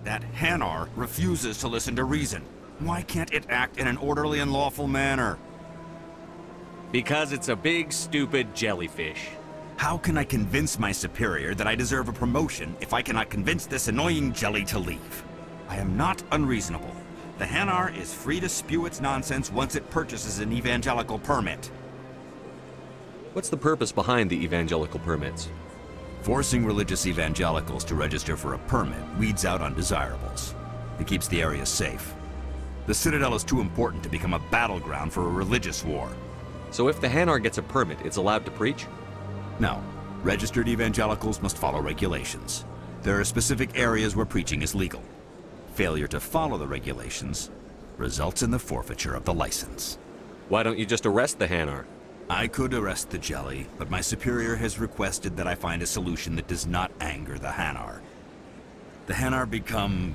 That Hanar refuses to listen to reason. Why can't it act in an orderly and lawful manner? Because it's a big, stupid jellyfish. How can I convince my superior that I deserve a promotion if I cannot convince this annoying jelly to leave? I am not unreasonable. The Hanar is free to spew its nonsense once it purchases an evangelical permit. What's the purpose behind the evangelical permits? Forcing religious evangelicals to register for a permit weeds out undesirables. It keeps the area safe. The Citadel is too important to become a battleground for a religious war. So if the Hanar gets a permit, it's allowed to preach? No. Registered evangelicals must follow regulations. There are specific areas where preaching is legal. Failure to follow the regulations results in the forfeiture of the license. Why don't you just arrest the Hanar? I could arrest the jelly, but my superior has requested that I find a solution that does not anger the Hanar. The Hanar become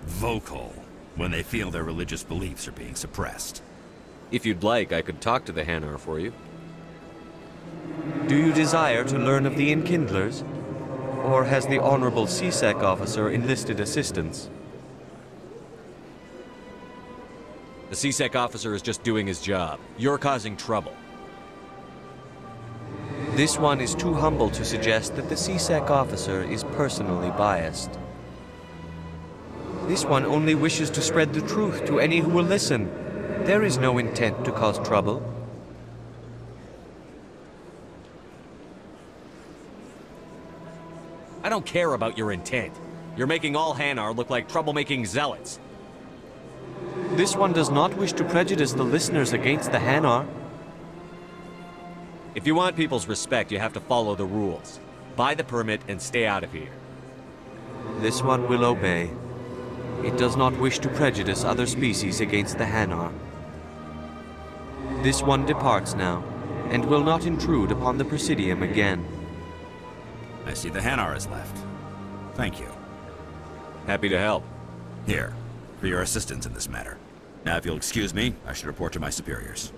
vocal when they feel their religious beliefs are being suppressed. If you'd like, I could talk to the Hanar for you. Do you desire to learn of the Enkindlers? Or has the Honorable CSEC officer enlisted assistance? The CSEC officer is just doing his job. You're causing trouble. This one is too humble to suggest that the CSEC officer is personally biased. This one only wishes to spread the truth to any who will listen. There is no intent to cause trouble. I don't care about your intent. You're making all Hanar look like troublemaking zealots. This one does not wish to prejudice the listeners against the Hanar. If you want people's respect, you have to follow the rules. Buy the permit and stay out of here. This one will obey. It does not wish to prejudice other species against the Hanar. This one departs now, and will not intrude upon the Presidium again. I see the Hanar is left. Thank you. Happy to help. Here, for your assistance in this matter. Now, if you'll excuse me, I should report to my superiors.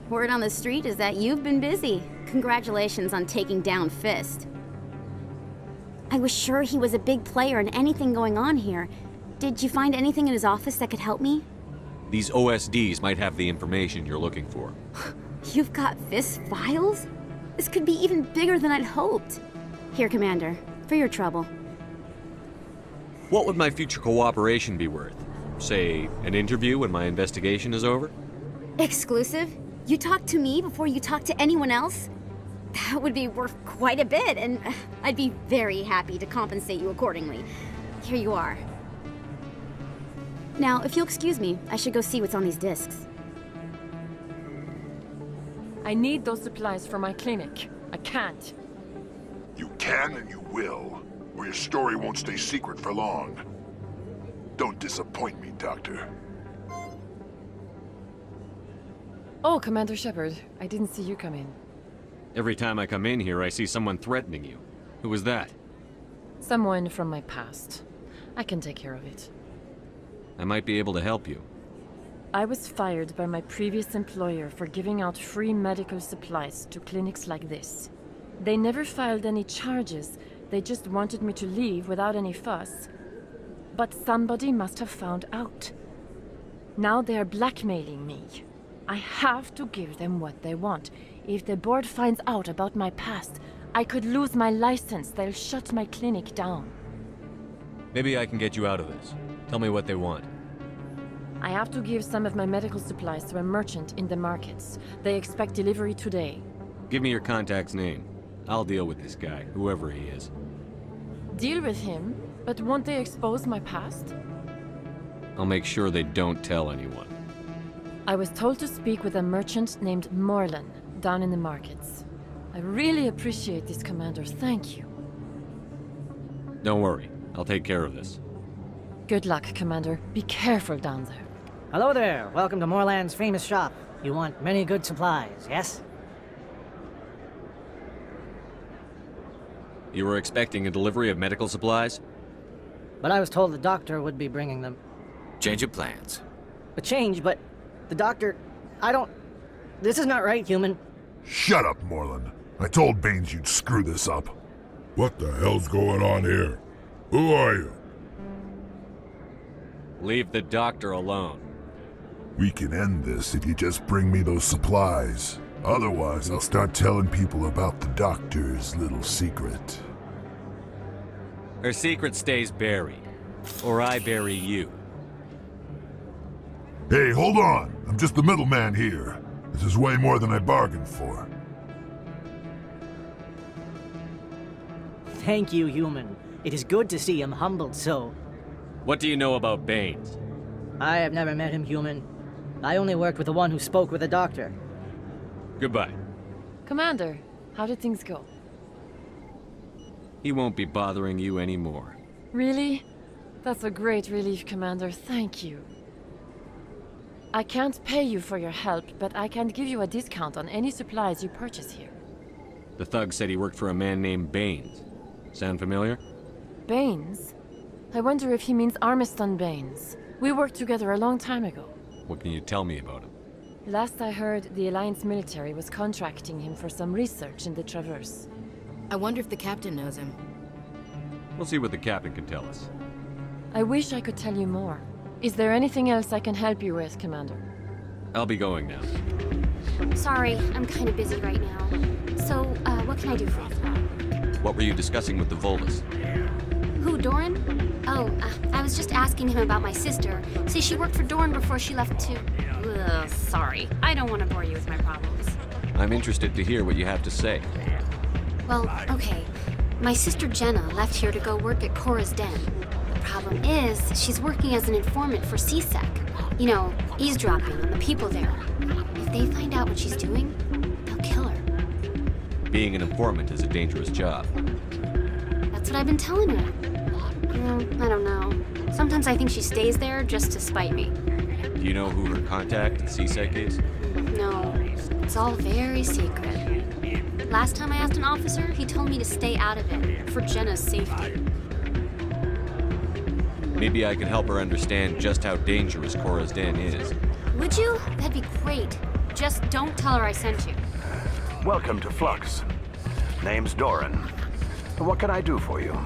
Word on the street is that you've been busy. Congratulations on taking down Fist. I was sure he was a big player in anything going on here. Did you find anything in his office that could help me? These OSDs might have the information you're looking for. You've got Fist's files? This could be even bigger than I'd hoped. Here, Commander, for your trouble. What would my future cooperation be worth? Say, an interview when my investigation is over? Exclusive? You talk to me before you talk to anyone else? That would be worth quite a bit, and I'd be very happy to compensate you accordingly. Here you are. Now, if you'll excuse me, I should go see what's on these discs. I need those supplies for my clinic. I can't. You can and you will, or your story won't stay secret for long. Don't disappoint me, Doctor. Oh, Commander Shepard, I didn't see you come in. Every time I come in here, I see someone threatening you. Who was that? Someone from my past. I can take care of it. I might be able to help you. I was fired by my previous employer for giving out free medical supplies to clinics like this. They never filed any charges. They just wanted me to leave without any fuss. But somebody must have found out. Now they are blackmailing me. I have to give them what they want. If the board finds out about my past, I could lose my license. They'll shut my clinic down. Maybe I can get you out of this. Tell me what they want. I have to give some of my medical supplies to a merchant in the markets. They expect delivery today. Give me your contact's name. I'll deal with this guy, whoever he is. Deal with him? But won't they expose my past? I'll make sure they don't tell anyone. I was told to speak with a merchant named Morlan, down in the markets. I really appreciate this, Commander. Thank you. Don't worry. I'll take care of this. Good luck, Commander. Be careful down there. Hello there. Welcome to Morland's famous shop. You want many good supplies, yes? You were expecting a delivery of medical supplies? But I was told the doctor would be bringing them. Change of plans. A change, but the doctor... I don't... This is not right, human. Shut up, Morland. I told Baines you'd screw this up. What the hell's going on here? Who are you? Leave the doctor alone. We can end this if you just bring me those supplies. Otherwise, I'll start telling people about the doctor's little secret. Her secret stays buried. Or I bury you. Hey, hold on! I'm just the middleman here. This is way more than I bargained for. Thank you, human. It is good to see him humbled so. What do you know about Baines? I have never met him, human. I only worked with the one who spoke with the doctor. Goodbye. Commander, how did things go? He won't be bothering you anymore. Really? That's a great relief, Commander. Thank you. I can't pay you for your help, but I can give you a discount on any supplies you purchase here. The thug said he worked for a man named Baines. Sound familiar? Baines? I wonder if he means Armiston Baines. We worked together a long time ago. What can you tell me about him? Last I heard, the Alliance military was contracting him for some research in the Traverse. I wonder if the captain knows him. We'll see what the captain can tell us. I wish I could tell you more. Is there anything else I can help you with, Commander? I'll be going now. Sorry, I'm kind of busy right now. So, what can I do for you? What were you discussing with the Volvas? Who, Doran? Oh, I was just asking him about my sister. See, she worked for Doran before she left to... Ugh, sorry. I don't want to bore you with my problems. I'm interested to hear what you have to say. Well, okay. My sister Jenna left here to go work at Cora's Den. The problem is, she's working as an informant for CSEC. You know, eavesdropping on the people there. If they find out what she's doing, they'll kill her. Being an informant is a dangerous job. That's what I've been telling her. I don't know. Sometimes I think she stays there just to spite me. Do you know who her contact at CSEC is? No, it's all very secret. Last time I asked an officer, he told me to stay out of it, for Jenna's safety. Maybe I can help her understand just how dangerous Cora's Den is. Would you? That'd be great. Just don't tell her I sent you. Welcome to Flux. Name's Doran. What can I do for you?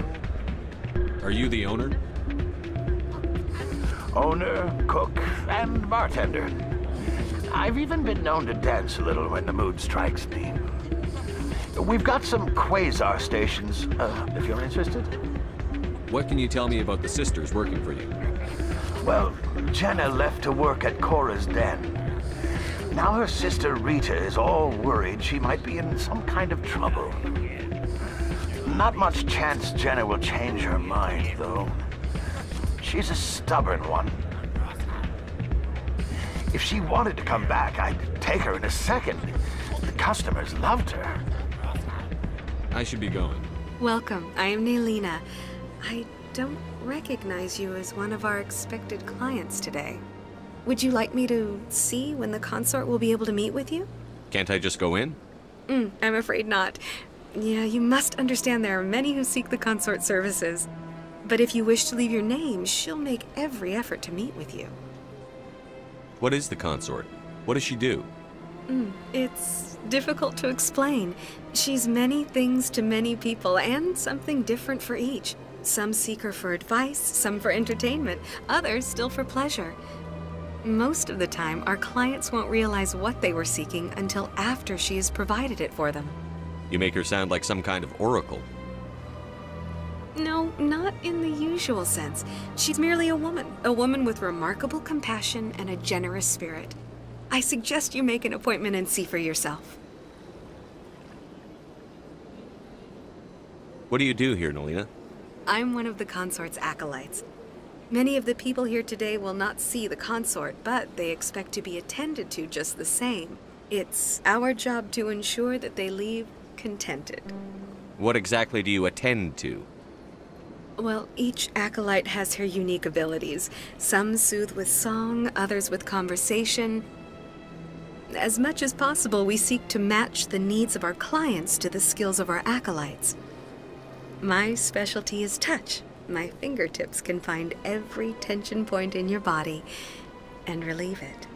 Are you the owner? Owner, cook, and bartender. I've even been known to dance a little when the mood strikes me. We've got some quasar stations, if you're interested. What can you tell me about the sisters working for you? Well, Jenna left to work at Cora's Den. Now her sister Rita is all worried she might be in some kind of trouble. Not much chance Jenna will change her mind, though. She's a stubborn one. If she wanted to come back, I'd take her in a second. The customers loved her. I should be going. Welcome. I am Nailina. I don't recognize you as one of our expected clients today. Would you like me to see when the consort will be able to meet with you? Can't I just go in? I'm afraid not. Yeah, you must understand there are many who seek the consort services. But if you wish to leave your name, she'll make every effort to meet with you. What is the consort? What does she do? It's difficult to explain. She's many things to many people, and something different for each. Some seek her for advice, some for entertainment, others still for pleasure. Most of the time, our clients won't realize what they were seeking until after she has provided it for them. You make her sound like some kind of oracle. No, not in the usual sense. She's merely a woman with remarkable compassion and a generous spirit. I suggest you make an appointment and see for yourself. What do you do here, Nailina? I'm one of the consort's acolytes. Many of the people here today will not see the consort, but they expect to be attended to just the same. It's our job to ensure that they leave contented. What exactly do you attend to? Well, each acolyte has her unique abilities. Some soothe with song, others with conversation. As much as possible, we seek to match the needs of our clients to the skills of our acolytes. My specialty is touch. My fingertips can find every tension point in your body and relieve it.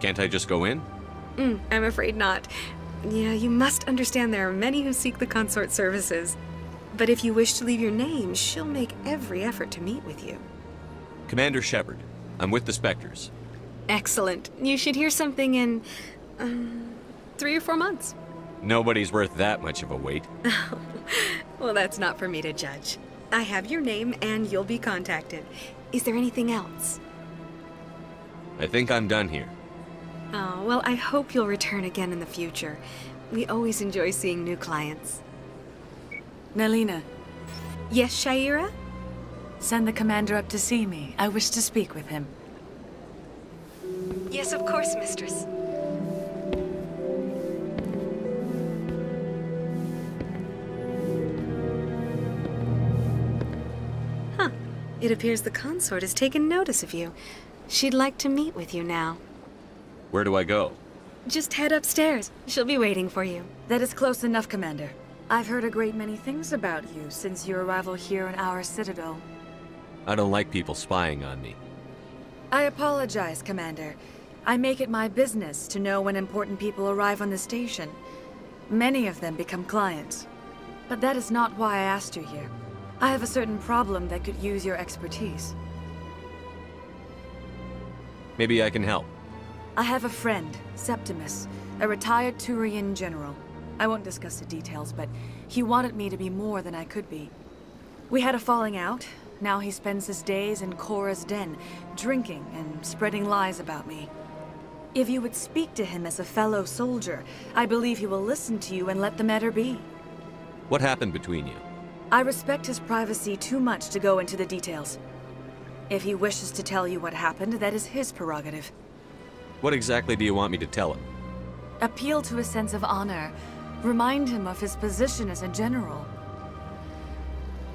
Can't I just go in? I'm afraid not. Yeah, you must understand there are many who seek the consort services. But if you wish to leave your name, she'll make every effort to meet with you. Commander Shepard. I'm with the Spectres. Excellent. You should hear something in 3 or 4 months. Nobody's worth that much of a wait. Well, that's not for me to judge. I have your name and you'll be contacted. Is there anything else? I think I'm done here. Oh, well, I hope you'll return again in the future. We always enjoy seeing new clients. Nalina, Yes, Shaira? send the commander up to see me. I wish to speak with him. Yes, of course, mistress. Huh. It appears the consort has taken notice of you. She'd like to meet with you now. Where do I go? Just head upstairs. She'll be waiting for you. That is close enough, Commander. I've heard a great many things about you since your arrival here in our Citadel. I don't like people spying on me. I apologize, Commander. I make it my business to know when important people arrive on the station. Many of them become clients. But that is not why I asked you here. I have a certain problem that could use your expertise. Maybe I can help. I have a friend, Septimus, a retired Turian general. I won't discuss the details, but he wanted me to be more than I could be. We had a falling out. Now he spends his days in Cora's den, drinking and spreading lies about me. If you would speak to him as a fellow soldier, I believe he will listen to you and let the matter be. What happened between you? I respect his privacy too much to go into the details. If he wishes to tell you what happened, that is his prerogative. What exactly do you want me to tell him? Appeal to his sense of honor. Remind him of his position as a general.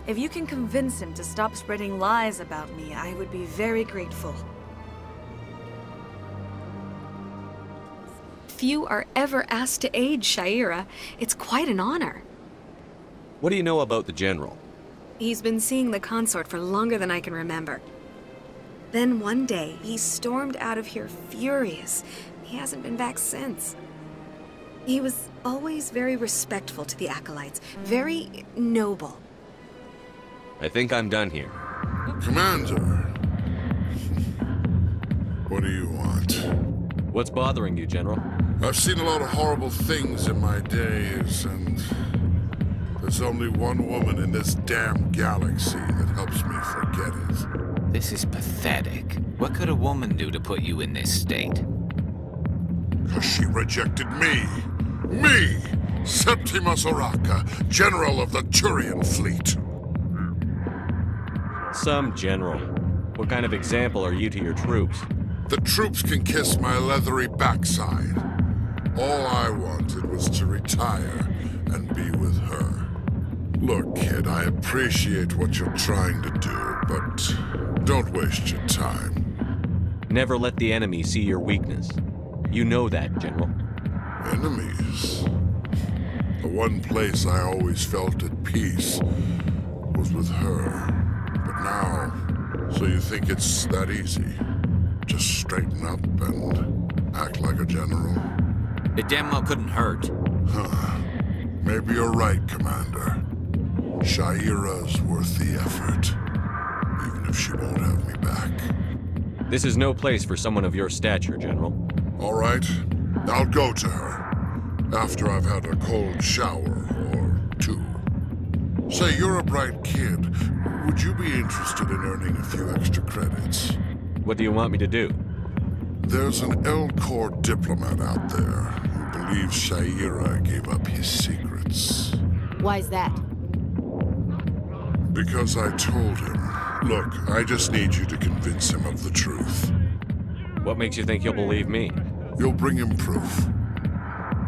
If you can convince him to stop spreading lies about me, I would be very grateful. Few are ever asked to aid Shaira. It's quite an honor. What do you know about the General? He's been seeing the consort for longer than I can remember. Then one day, he stormed out of here furious. He hasn't been back since. He was always very respectful to the acolytes, very noble. I think I'm done here. Commander. What do you want? What's bothering you, General? I've seen a lot of horrible things in my days, and there's only one woman in this damn galaxy that helps me forget it. This is pathetic. What could a woman do to put you in this state? 'Cause she rejected me. Me! Septimus Oraka, General of the Turian Fleet. Some general. What kind of example are you to your troops? The troops can kiss my leathery backside. All I wanted was to retire and be with her. Look, kid, I appreciate what you're trying to do, but don't waste your time. Never let the enemy see your weakness. You know that, General. Enemies? The one place I always felt at peace was with her. But now, so you think it's that easy? Just straighten up and act like a general? The demo couldn't hurt. Huh. Maybe you're right, Commander. Shaira's worth the effort, even if she won't have me back. This is no place for someone of your stature, General. All right, I'll go to her. After I've had a cold shower or two. Say, you're a bright kid. Would you be interested in earning a few extra credits? What do you want me to do? There's an L-Corps diplomat out there who believes Shaira gave up his secrets. Why's that? Because I told him. Look, I just need you to convince him of the truth. What makes you think he'll believe me? You'll bring him proof.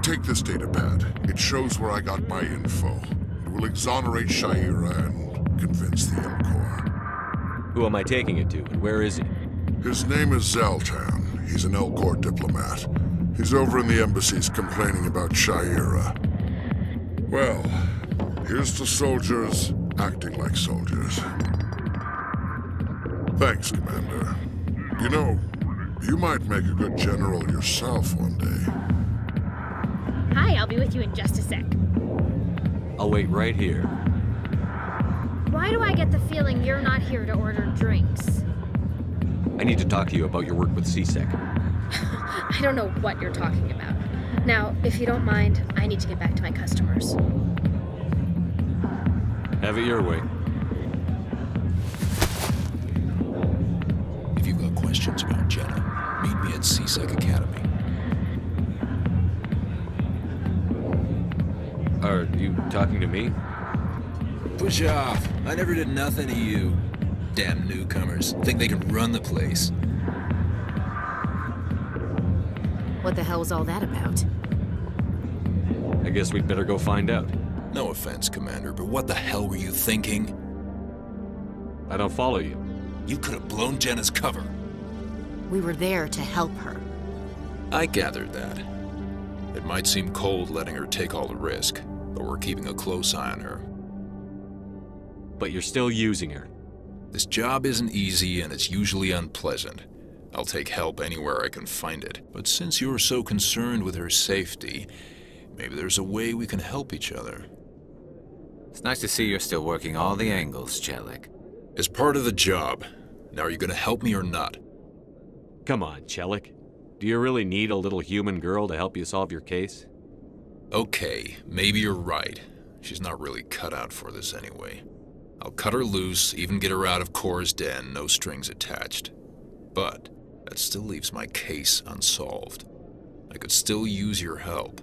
Take this datapad. It shows where I got my info. It will exonerate Shaira and convince the L-Corps. Who am I taking it to, and where is he? His name is Zaltan. He's an L-Corps diplomat. He's over in the embassies complaining about Shaira. Well, here's to soldiers acting like soldiers. Thanks, Commander. You know, you might make a good general yourself one day. Hi, I'll be with you in just a sec. I'll wait right here. Why do I get the feeling you're not here to order drinks? I need to talk to you about your work with CSEC. I don't know what you're talking about. Now, if you don't mind, I need to get back to my customers. Have it your way. If you've got questions about Jenna, meet me at CSEC Academy. Are you talking to me? Push off. I never did nothing to you. Damn newcomers. Think they can run the place. What the hell was all that about? I guess we'd better go find out. No offense, Commander, but what the hell were you thinking? I don't follow you. You could have blown Jenna's cover. We were there to help her. I gathered that. It might seem cold letting her take all the risk, but we're keeping a close eye on her. But you're still using her. This job isn't easy and it's usually unpleasant. I'll take help anywhere I can find it. But since you're so concerned with her safety, maybe there's a way we can help each other. It's nice to see you're still working all the angles, Chelik. It's part of the job. Now are you gonna help me or not? Come on, Chelik. Do you really need a little human girl to help you solve your case? Okay, maybe you're right. She's not really cut out for this anyway. I'll cut her loose, even get her out of Cora's den, no strings attached. But that still leaves my case unsolved. I could still use your help.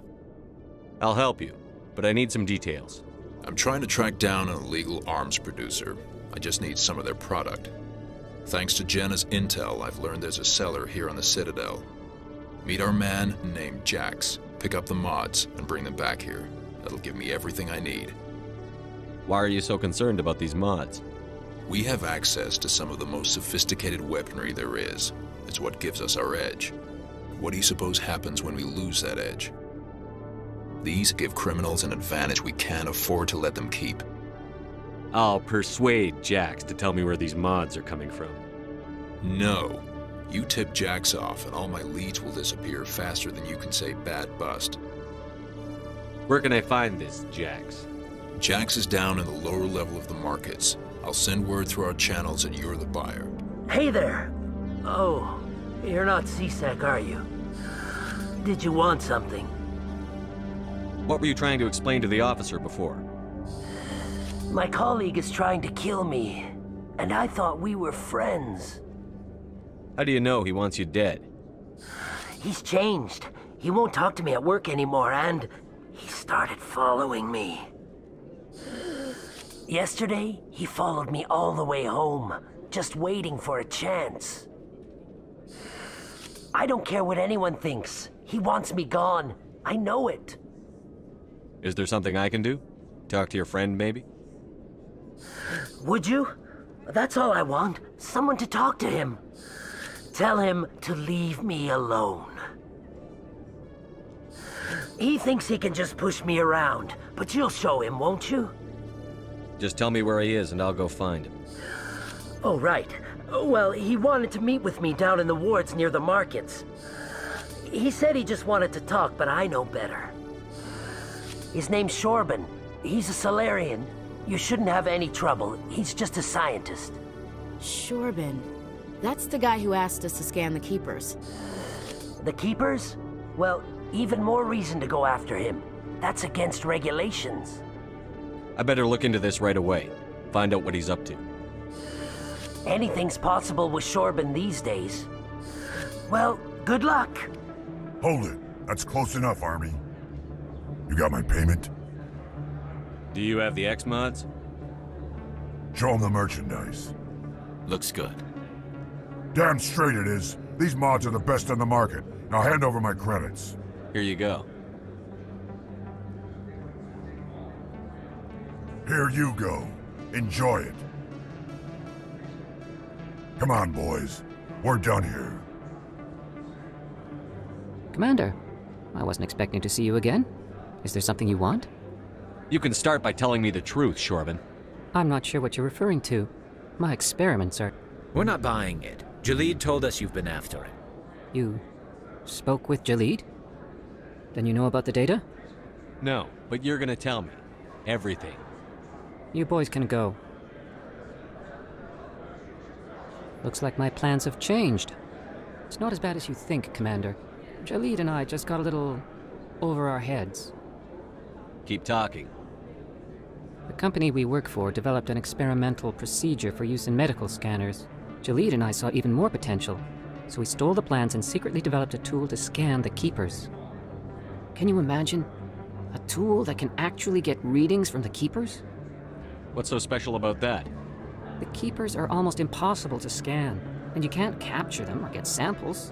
I'll help you, but I need some details. I'm trying to track down an illegal arms producer. I just need some of their product. Thanks to Jenna's intel, I've learned there's a seller here on the Citadel. Meet our man named Jax, pick up the mods, and bring them back here. That'll give me everything I need. Why are you so concerned about these mods? We have access to some of the most sophisticated weaponry there is. It's what gives us our edge. What do you suppose happens when we lose that edge? These give criminals an advantage we can't afford to let them keep. I'll persuade Jax to tell me where these mods are coming from. No. You tip Jax off and all my leads will disappear faster than you can say bad bust. Where can I find this Jax? Jax is down in the lower level of the markets. I'll send word through our channels that you're the buyer. Hey there! Oh, you're not CSEC, are you? Did you want something? What were you trying to explain to the officer before? My colleague is trying to kill me, and I thought we were friends. How do you know he wants you dead? He's changed. He won't talk to me at work anymore, and he started following me. Yesterday, he followed me all the way home, just waiting for a chance. I don't care what anyone thinks. He wants me gone. I know it. Is there something I can do? Talk to your friend, maybe? Would you? That's all I want. Someone to talk to him. Tell him to leave me alone. He thinks he can just push me around, but you'll show him, won't you? Just tell me where he is and I'll go find him. Oh, right. Well, he wanted to meet with me down in the wards near the markets. He said he just wanted to talk, but I know better. His name's Shorban. He's a Salarian. You shouldn't have any trouble. He's just a scientist. Shorban. That's the guy who asked us to scan the Keepers. The Keepers? Well, even more reason to go after him. That's against regulations. I better look into this right away. Find out what he's up to. Anything's possible with Shorban these days. Well, good luck. Hold it. That's close enough, Army. You got my payment? Do you have the X-mods? Show them the merchandise. Looks good. Damn straight it is. These mods are the best on the market. Now hand over my credits. Here you go. Here you go. Enjoy it. Come on, boys. We're done here. Commander, I wasn't expecting to see you again. Is there something you want? You can start by telling me the truth, Shorban. I'm not sure what you're referring to. My experiments are... We're not buying it. Jalid told us you've been after it. You spoke with Jalid? Then you know about the data? No, but you're gonna tell me. Everything. You boys can go. Looks like my plans have changed. It's not as bad as you think, Commander. Jalid and I just got a little over our heads. Keep talking. The company we work for developed an experimental procedure for use in medical scanners. Jalid and I saw even more potential, so we stole the plans and secretly developed a tool to scan the Keepers. Can you imagine? A tool that can actually get readings from the Keepers? What's so special about that? The Keepers are almost impossible to scan, and you can't capture them or get samples.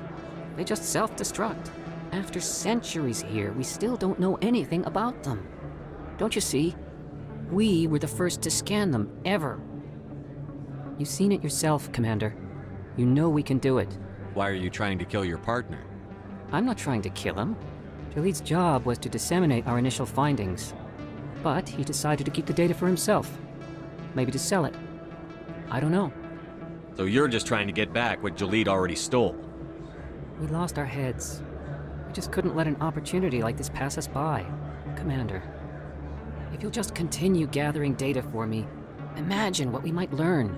They just self-destruct. After centuries here, we still don't know anything about them. Don't you see? We were the first to scan them, ever. You've seen it yourself, Commander. You know we can do it. Why are you trying to kill your partner? I'm not trying to kill him. Jalid's job was to disseminate our initial findings. But he decided to keep the data for himself. Maybe to sell it. I don't know. So you're just trying to get back what Jalid already stole? We lost our heads. We just couldn't let an opportunity like this pass us by. Commander, if you'll just continue gathering data for me, imagine what we might learn.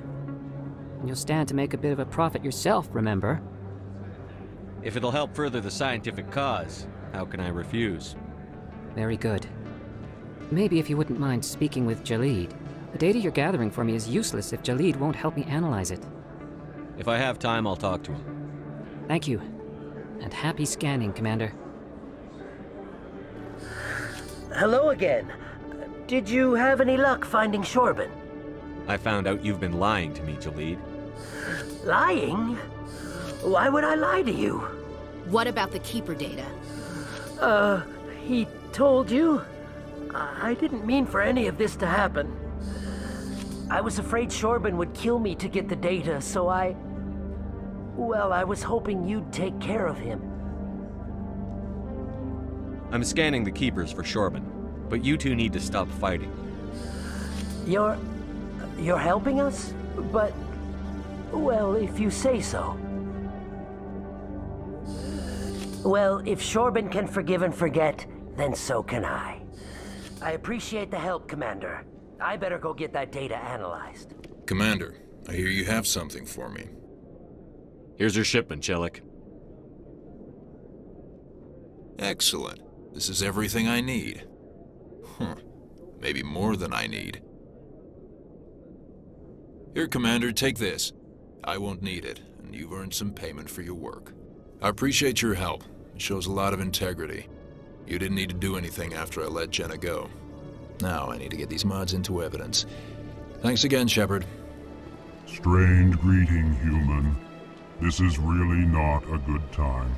And you'll stand to make a bit of a profit yourself, remember? If it'll help further the scientific cause, how can I refuse? Very good. Maybe if you wouldn't mind speaking with Jalid. The data you're gathering for me is useless if Jalid won't help me analyze it. If I have time, I'll talk to him. Thank you. And happy scanning, Commander. Hello again. Did you have any luck finding Shorben? I found out you've been lying to me, Jalid. Lying? Why would I lie to you? What about the Keeper data? He told you? I didn't mean for any of this to happen. I was afraid Shorben would kill me to get the data, so I was hoping you'd take care of him. I'm scanning the Keepers for Shorben, but you two need to stop fighting. You're helping us? But, well, if you say so. Well, if Shorben can forgive and forget, then so can I. I appreciate the help, Commander. I better go get that data analyzed. Commander, I hear you have something for me. Here's your shipment, Chelik. Excellent. This is everything I need. Maybe more than I need. Here, Commander, take this. I won't need it, and you've earned some payment for your work. I appreciate your help. It shows a lot of integrity. You didn't need to do anything after I let Jenna go. Now I need to get these mods into evidence. Thanks again, Shepard. Strange greeting, human. This is really not a good time.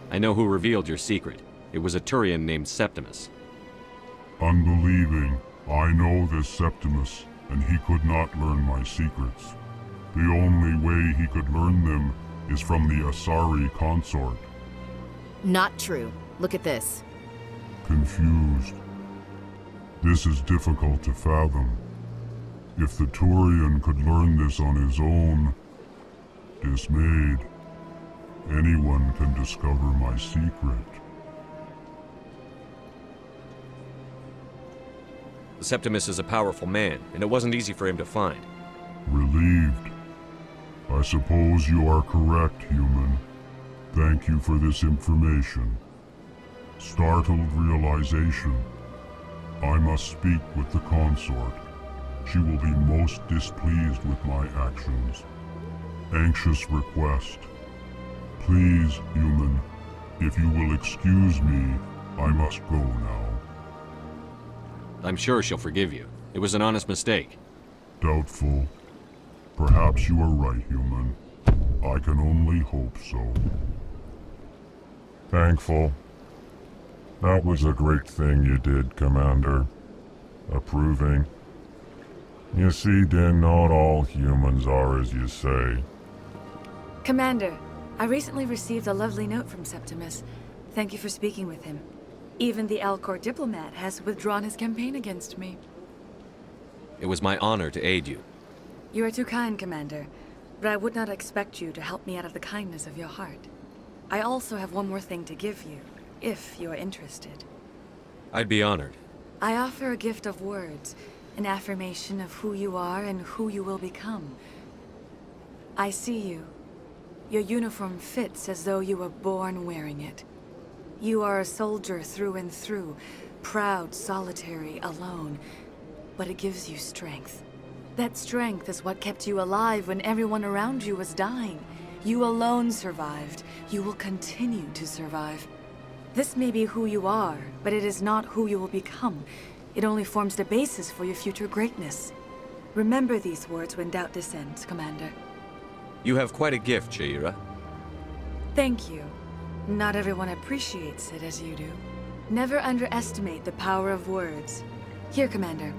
I know who revealed your secret. It was a Turian named Septimus. Unbelieving. I know this Septimus, and he could not learn my secrets. The only way he could learn them is from the Asari consort. Not true. Look at this. Confused. This is difficult to fathom. If the Turian could learn this on his own, dismayed, anyone can discover my secret. Septimus is a powerful man, and it wasn't easy for him to find. Relieved. I suppose you are correct, human. Thank you for this information. Startled realization. I must speak with the consort. She will be most displeased with my actions. Anxious request. Please, human, if you will excuse me, I must go now. I'm sure she'll forgive you. It was an honest mistake. Doubtful. Perhaps you are right, human. I can only hope so. Thankful. That was a great thing you did, Commander. Approving. You see, then, not all humans are as you say. Commander, I recently received a lovely note from Septimus. Thank you for speaking with him. Even the Alcor diplomat has withdrawn his campaign against me. It was my honor to aid you. You are too kind, Commander, but I would not expect you to help me out of the kindness of your heart. I also have one more thing to give you, if you are interested. I'd be honored. I offer a gift of words, an affirmation of who you are and who you will become. I see you. Your uniform fits as though you were born wearing it. You are a soldier through and through, proud, solitary, alone. But it gives you strength. That strength is what kept you alive when everyone around you was dying. You alone survived. You will continue to survive. This may be who you are, but it is not who you will become. It only forms the basis for your future greatness. Remember these words when doubt descends, Commander. You have quite a gift, Sha'ira. Thank you. Not everyone appreciates it as you do. Never underestimate the power of words. Here, Commander.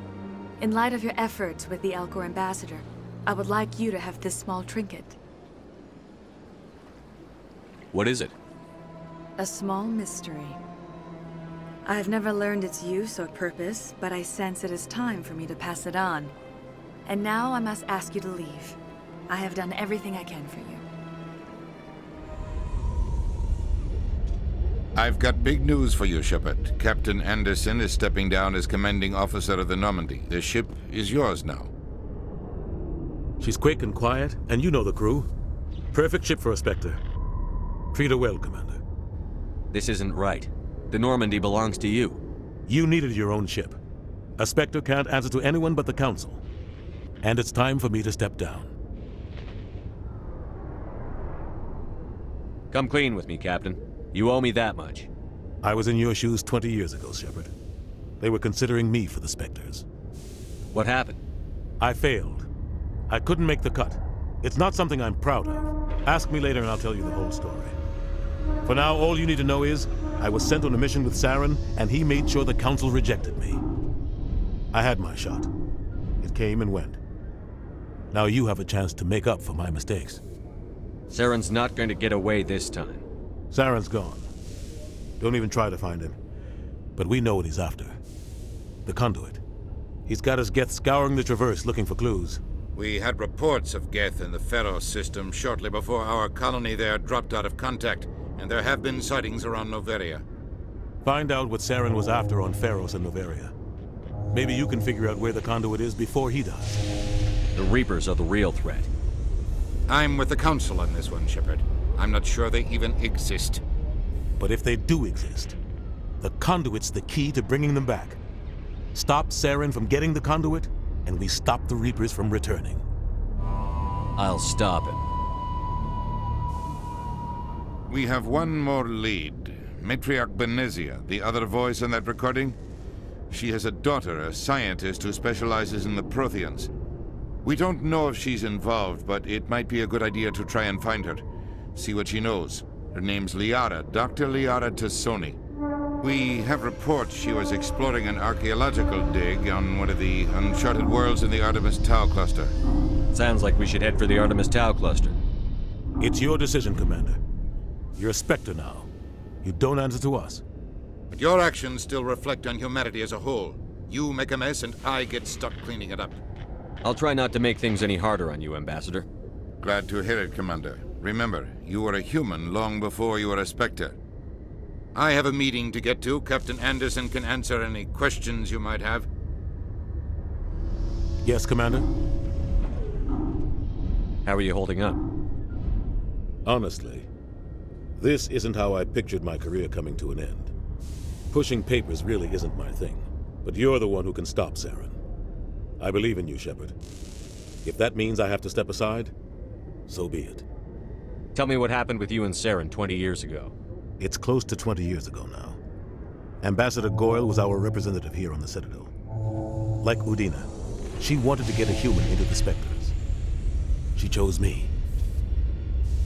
In light of your efforts with the Elcor Ambassador, I would like you to have this small trinket. What is it? A small mystery. I have never learned its use or purpose, but I sense it is time for me to pass it on. And now I must ask you to leave. I have done everything I can for you. I've got big news for you, Shepard. Captain Anderson is stepping down as commanding officer of the Normandy. The ship is yours now. She's quick and quiet, and you know the crew. Perfect ship for a Spectre. Treat her well, Commander. This isn't right. The Normandy belongs to you. You needed your own ship. A Spectre can't answer to anyone but the Council. And it's time for me to step down. Come clean with me, Captain. You owe me that much. I was in your shoes 20 years ago, Shepard. They were considering me for the Spectres. What happened? I failed. I couldn't make the cut. It's not something I'm proud of. Ask me later and I'll tell you the whole story. For now, all you need to know is, I was sent on a mission with Saren, and he made sure the Council rejected me. I had my shot. It came and went. Now you have a chance to make up for my mistakes. Saren's not going to get away this time. Saren's gone. Don't even try to find him. But we know what he's after. The conduit. He's got his Geth scouring the Traverse looking for clues. We had reports of Geth in the Pharos system shortly before our colony there dropped out of contact, and there have been sightings around Noveria. Find out what Saren was after on Pharos and Noveria. Maybe you can figure out where the conduit is before he does. The Reapers are the real threat. I'm with the Council on this one, Shepard. I'm not sure they even exist. But if they do exist, the conduit's the key to bringing them back. Stop Saren from getting the conduit, and we stop the Reapers from returning. I'll stop him. We have one more lead. Matriarch Benezia, the other voice in that recording. She has a daughter, a scientist who specializes in the Protheans. We don't know if she's involved, but it might be a good idea to try and find her. See what she knows. Her name's Liara, Dr. Liara Tassoni. We have reports she was exploring an archaeological dig on one of the uncharted worlds in the Artemis Tau cluster. Sounds like we should head for the Artemis Tau cluster. It's your decision, Commander. You're a Spectre now. You don't answer to us. But your actions still reflect on humanity as a whole. You make a mess and I get stuck cleaning it up. I'll try not to make things any harder on you, Ambassador. Glad to hear it, Commander. Remember, you were a human long before you were a Spectre. I have a meeting to get to. Captain Anderson can answer any questions you might have. Yes, Commander? How are you holding up? Honestly, this isn't how I pictured my career coming to an end. Pushing papers really isn't my thing, but you're the one who can stop Saren. I believe in you, Shepard. If that means I have to step aside, so be it. Tell me what happened with you and Saren 20 years ago. It's close to 20 years ago now. Ambassador Goyle was our representative here on the Citadel. Like Udina, she wanted to get a human into the Spectres. She chose me.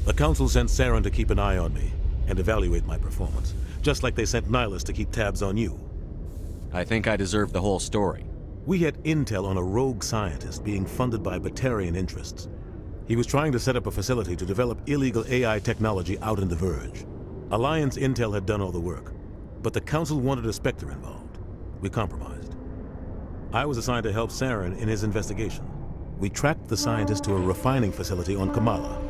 The Council sent Saren to keep an eye on me and evaluate my performance, just like they sent Nihilus to keep tabs on you. I think I deserve the whole story. We had intel on a rogue scientist being funded by Batarian interests. He was trying to set up a facility to develop illegal AI technology out in the Verge. Alliance intel had done all the work, but the Council wanted a Spectre involved. We compromised. I was assigned to help Saren in his investigation. We tracked the scientist to a refining facility on Kamala.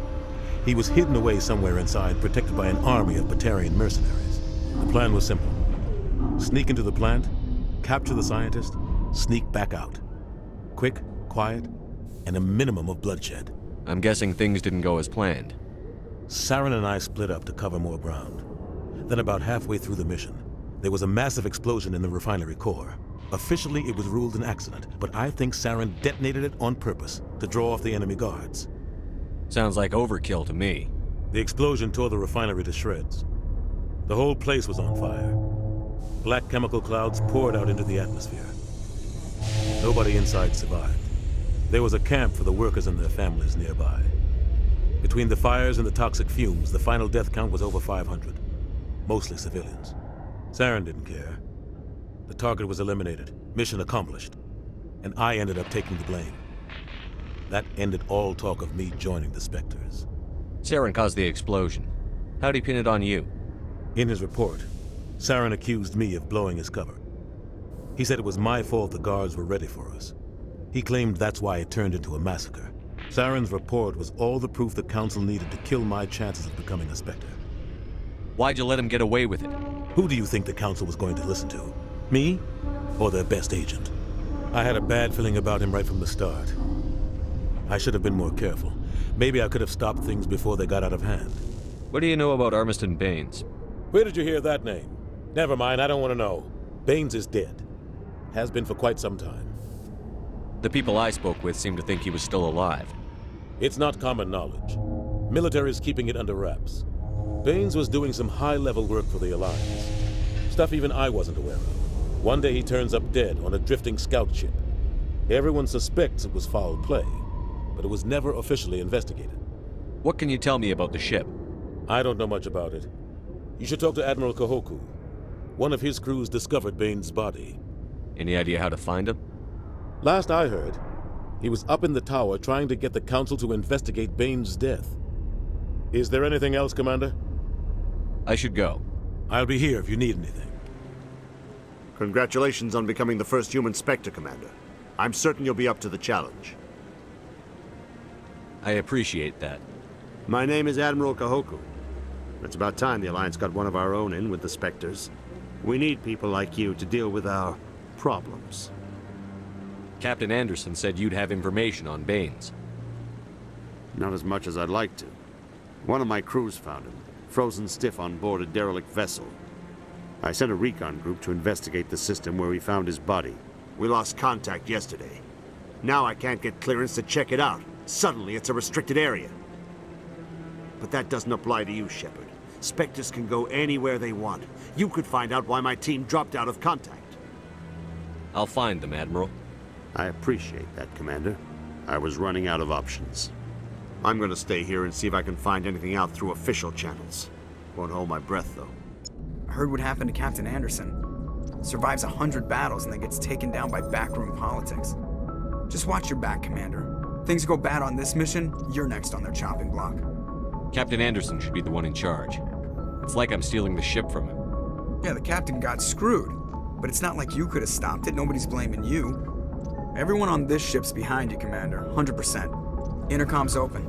He was hidden away somewhere inside, protected by an army of Batarian mercenaries. The plan was simple. Sneak into the plant, capture the scientist, sneak back out. Quick, quiet, and a minimum of bloodshed. I'm guessing things didn't go as planned. Saren and I split up to cover more ground. Then about halfway through the mission, there was a massive explosion in the refinery core. Officially, it was ruled an accident, but I think Saren detonated it on purpose to draw off the enemy guards. Sounds like overkill to me. The explosion tore the refinery to shreds. The whole place was on fire. Black chemical clouds poured out into the atmosphere. Nobody inside survived. There was a camp for the workers and their families nearby. Between the fires and the toxic fumes, the final death count was over 500. Mostly civilians. Saren didn't care. The target was eliminated, mission accomplished, and I ended up taking the blame. That ended all talk of me joining the Spectres. Saren caused the explosion. How'd he pin it on you? In his report, Saren accused me of blowing his cover. He said it was my fault the guards were ready for us. He claimed that's why it turned into a massacre. Saren's report was all the proof the Council needed to kill my chances of becoming a Spectre. Why'd you let him get away with it? Who do you think the Council was going to listen to? Me? Or their best agent? I had a bad feeling about him right from the start. I should have been more careful. Maybe I could have stopped things before they got out of hand. What do you know about Armiston Baines? Where did you hear that name? Never mind, I don't want to know. Baines is dead. Has been for quite some time. The people I spoke with seemed to think he was still alive. It's not common knowledge. Military is keeping it under wraps. Baines was doing some high-level work for the Alliance. Stuff even I wasn't aware of. One day he turns up dead on a drifting scout ship. Everyone suspects it was foul play, but it was never officially investigated. What can you tell me about the ship? I don't know much about it. You should talk to Admiral Kahoku. One of his crews discovered Baines' body. Any idea how to find him? Last I heard, he was up in the tower trying to get the Council to investigate Baines' death. Is there anything else, Commander? I should go. I'll be here if you need anything. Congratulations on becoming the first human Spectre, Commander. I'm certain you'll be up to the challenge. I appreciate that. My name is Admiral Kahoku. It's about time the Alliance got one of our own in with the Spectres. We need people like you to deal with our problems. Captain Anderson said you'd have information on Baines. Not as much as I'd like to. One of my crews found him, frozen stiff on board a derelict vessel. I sent a recon group to investigate the system where we found his body. We lost contact yesterday. Now I can't get clearance to check it out. Suddenly it's a restricted area. But that doesn't apply to you, Shepard. Spectres can go anywhere they want. You could find out why my team dropped out of contact. I'll find them, Admiral. I appreciate that, Commander. I was running out of options. I'm gonna stay here and see if I can find anything out through official channels. Won't hold my breath, though. I heard what happened to Captain Anderson. Survives 100 battles and then gets taken down by backroom politics. Just watch your back, Commander. Things go bad on this mission, you're next on their chopping block. Captain Anderson should be the one in charge. It's like I'm stealing the ship from him. Yeah, the captain got screwed. But it's not like you could have stopped it. Nobody's blaming you. Everyone on this ship's behind you, Commander. 100%. Intercom's open.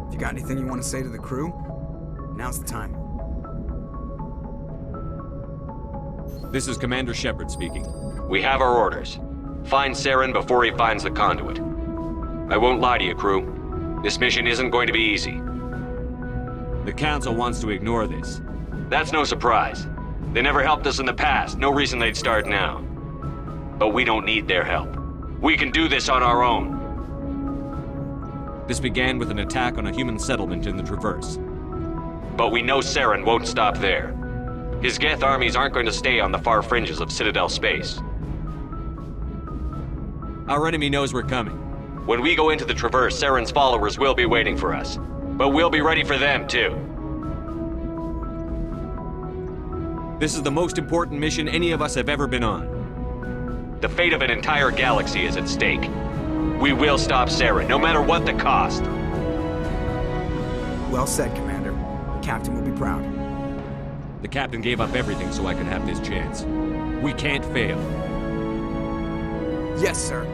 If you got anything you want to say to the crew, now's the time. This is Commander Shepard speaking. We have our orders. Find Saren before he finds the conduit. I won't lie to you, crew. This mission isn't going to be easy. The Council wants to ignore this. That's no surprise. They never helped us in the past, no reason they'd start now. But we don't need their help. We can do this on our own. This began with an attack on a human settlement in the Traverse. But we know Saren won't stop there. His Geth armies aren't going to stay on the far fringes of Citadel space. Our enemy knows we're coming. When we go into the Traverse, Saren's followers will be waiting for us. But we'll be ready for them, too. This is the most important mission any of us have ever been on. The fate of an entire galaxy is at stake. We will stop Saren, no matter what the cost. Well said, Commander. The captain will be proud. The captain gave up everything so I could have this chance. We can't fail. Yes, sir.